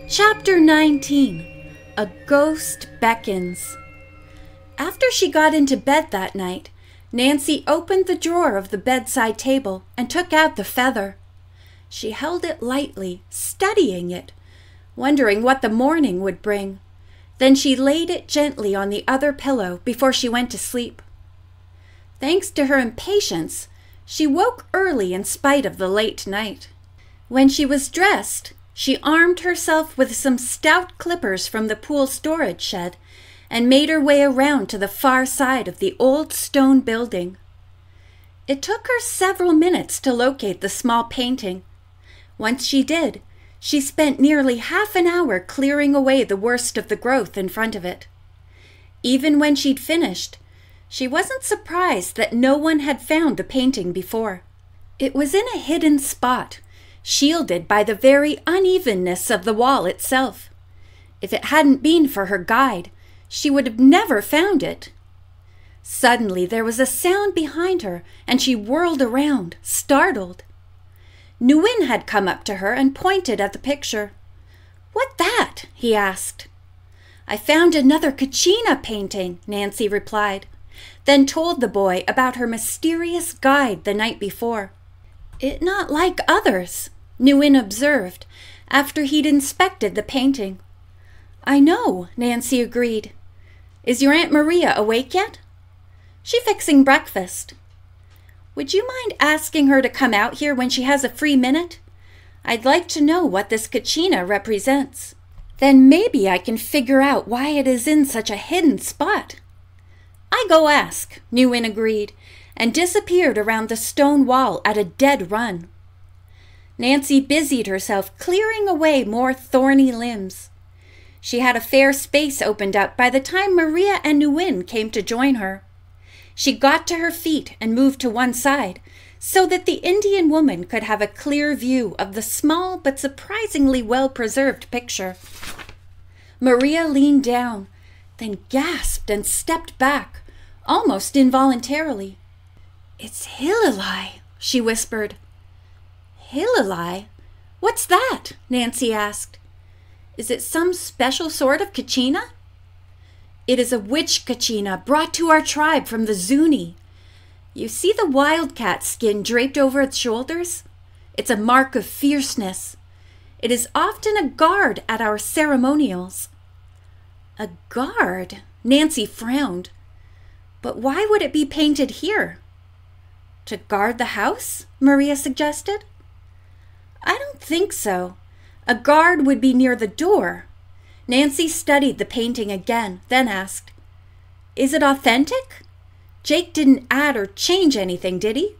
Chapter 19. A Ghost Beckons. After she got into bed that night, Nancy opened the drawer of the bedside table and took out the feather. She held it lightly, studying it, wondering what the morning would bring. Then she laid it gently on the other pillow before she went to sleep. Thanks to her impatience, she woke early in spite of the late night. When she was dressed, she armed herself with some stout clippers from the pool storage shed and made her way around to the far side of the old stone building. It took her several minutes to locate the small painting. Once she did, she spent nearly half an hour clearing away the worst of the growth in front of it. Even when she'd finished, she wasn't surprised that no one had found the painting before. It was in a hidden spot, shielded by the very unevenness of the wall itself. If it hadn't been for her guide, she would have never found it. Suddenly there was a sound behind her, and she whirled around, startled. Nguyen had come up to her and pointed at the picture. "What that?" he asked. "I found another Kachina painting," Nancy replied, then told the boy about her mysterious guide the night before. "It not like others," Nguyen observed, after he'd inspected the painting. "I know," Nancy agreed. "Is your Aunt Maria awake yet?" "She fixing breakfast." "Would you mind asking her to come out here when she has a free minute? I'd like to know what this Kachina represents. Then maybe I can figure out why it is in such a hidden spot." "I go ask," Nguyen agreed, and disappeared around the stone wall at a dead run. Nancy busied herself clearing away more thorny limbs. She had a fair space opened up by the time Maria and Nguyen came to join her. She got to her feet and moved to one side so that the Indian woman could have a clear view of the small but surprisingly well-preserved picture. Maria leaned down, then gasped and stepped back, almost involuntarily. "It's Hilali," she whispered. "Hilali? What's that?" Nancy asked. "Is it some special sort of Kachina?" "It is a witch Kachina brought to our tribe from the Zuni. You see the wildcat skin draped over its shoulders? It's a mark of fierceness. It is often a guard at our ceremonials." "A guard?" Nancy frowned. "But why would it be painted here?" "To guard the house?" Maria suggested. "I don't think so. A guard would be near the door." Nancy studied the painting again, then asked, "Is it authentic? Jake didn't add or change anything, did he?"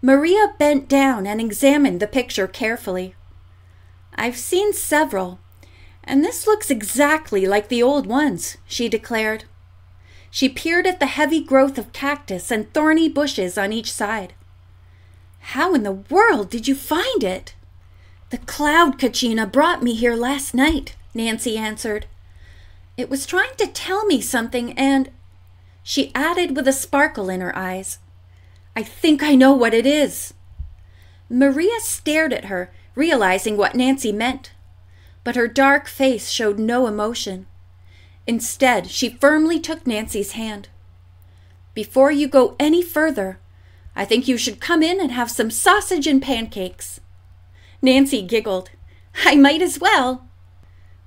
Maria bent down and examined the picture carefully. "I've seen several, and this looks exactly like the old ones," she declared. She peered at the heavy growth of cactus and thorny bushes on each side. "How in the world did you find it?" "The cloud Kachina brought me here last night," Nancy answered. "It was trying to tell me something and," she added with a sparkle in her eyes, "I think I know what it is." Maria stared at her, realizing what Nancy meant, but her dark face showed no emotion. Instead, she firmly took Nancy's hand. "Before you go any further, I think you should come in and have some sausage and pancakes." Nancy giggled. "I might as well."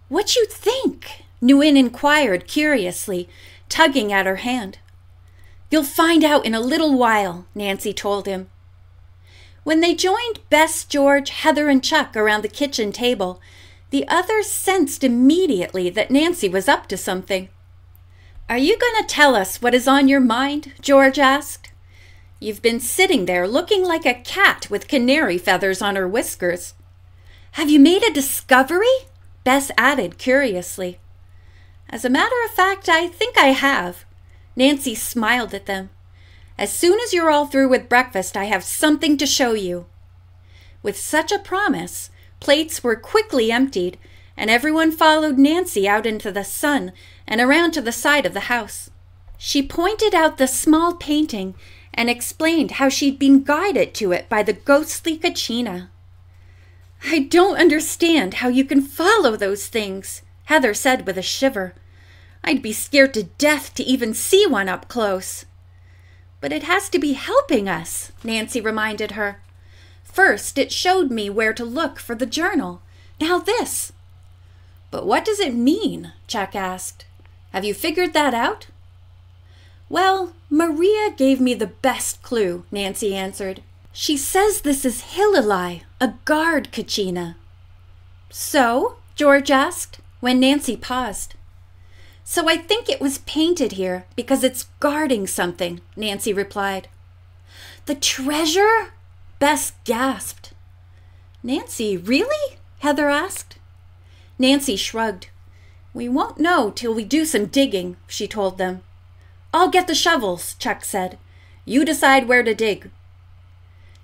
"What you think?" Nguyen inquired curiously, tugging at her hand. "You'll find out in a little while," Nancy told him. When they joined Bess, George, Heather, and Chuck around the kitchen table, the others sensed immediately that Nancy was up to something. "Are you going to tell us what is on your mind?" George asked. "You've been sitting there looking like a cat with canary feathers on her whiskers." "Have you made a discovery?" Bess added curiously. "As a matter of fact, I think I have." Nancy smiled at them. "As soon as you're all through with breakfast, I have something to show you." With such a promise, plates were quickly emptied, and everyone followed Nancy out into the sun and around to the side of the house. She pointed out the small painting and explained how she'd been guided to it by the ghostly Kachina. I don't understand how you can follow those things, Heather said with a shiver. I'd be scared to death to even see one up close. But it has to be helping us, Nancy reminded her. First, it showed me where to look for the journal. Now this. But what does it mean? Chuck asked. Have you figured that out? Well, Maria gave me the best clue, Nancy answered. She says this is Hilleli, a guard Kachina. So? George asked, when Nancy paused. So I think it was painted here because it's guarding something, Nancy replied. The treasure? Bess gasped. Nancy, really? Heather asked. Nancy shrugged. We won't know till we do some digging, she told them. I'll get the shovels, Chuck said. You decide where to dig.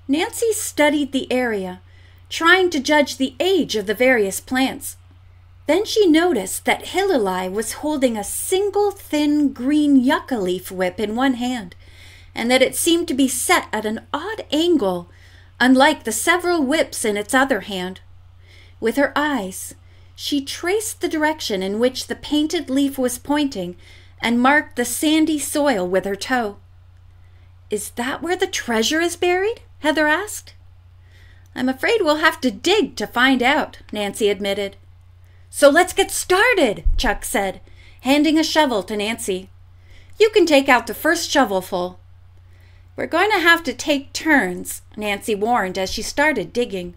Nancy studied the area, trying to judge the age of the various plants. Then she noticed that Hilleli was holding a single thin green yucca leaf whip in one hand, and that it seemed to be set at an odd angle, unlike the several whips in its other hand. With her eyes, she traced the direction in which the painted leaf was pointing and marked the sandy soil with her toe. Is that where the treasure is buried? Heather asked. I'm afraid we'll have to dig to find out, Nancy admitted. So let's get started, Chuck said, handing a shovel to Nancy. You can take out the first shovelful. We're going to have to take turns, Nancy warned as she started digging.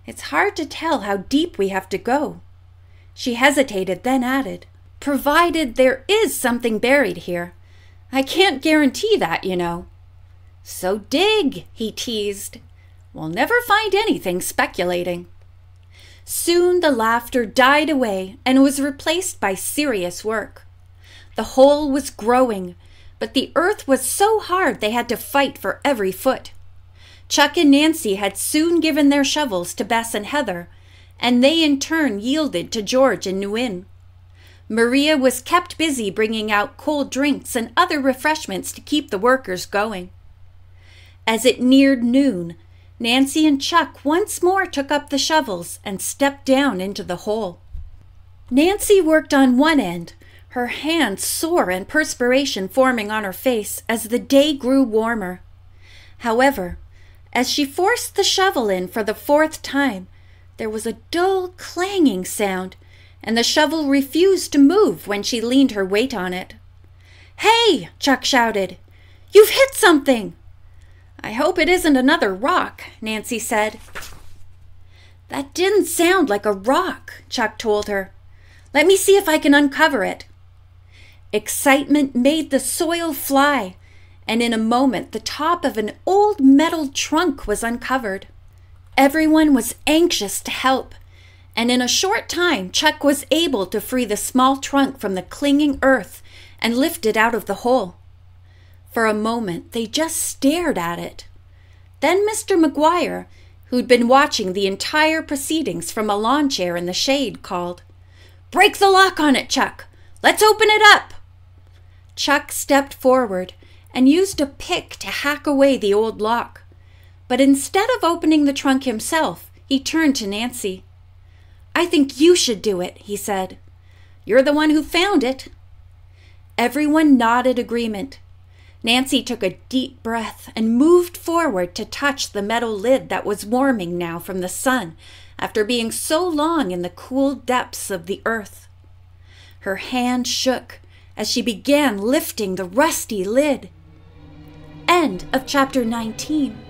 It's hard to tell how deep we have to go. She hesitated, then added, provided there is something buried here. I can't guarantee that, you know. So dig, he teased. We'll never find anything speculating. Soon the laughter died away and was replaced by serious work. The hole was growing, but the earth was so hard they had to fight for every foot. Chuck and Nancy had soon given their shovels to Bess and Heather, and they in turn yielded to George and Nguyen. Maria was kept busy bringing out cold drinks and other refreshments to keep the workers going. As it neared noon, Nancy and Chuck once more took up the shovels and stepped down into the hole. Nancy worked on one end, her hands sore and perspiration forming on her face as the day grew warmer. However, as she forced the shovel in for the fourth time, there was a dull clanging sound, and the shovel refused to move when she leaned her weight on it. Hey! Chuck shouted. You've hit something! I hope it isn't another rock, Nancy said. That didn't sound like a rock, Chuck told her. Let me see if I can uncover it. Excitement made the soil fly, and in a moment the top of an old metal trunk was uncovered. Everyone was anxious to help, and in a short time Chuck was able to free the small trunk from the clinging earth and lift it out of the hole. For a moment they just stared at it. Then Mr. McGuire, who'd been watching the entire proceedings from a lawn chair in the shade, called, Break the lock on it, Chuck! Let's open it up! Chuck stepped forward and used a pick to hack away the old lock. But instead of opening the trunk himself, he turned to Nancy. I think you should do it, he said. You're the one who found it. Everyone nodded agreement. Nancy took a deep breath and moved forward to touch the metal lid that was warming now from the sun after being so long in the cool depths of the earth. Her hand shook as she began lifting the rusty lid. End of chapter 19.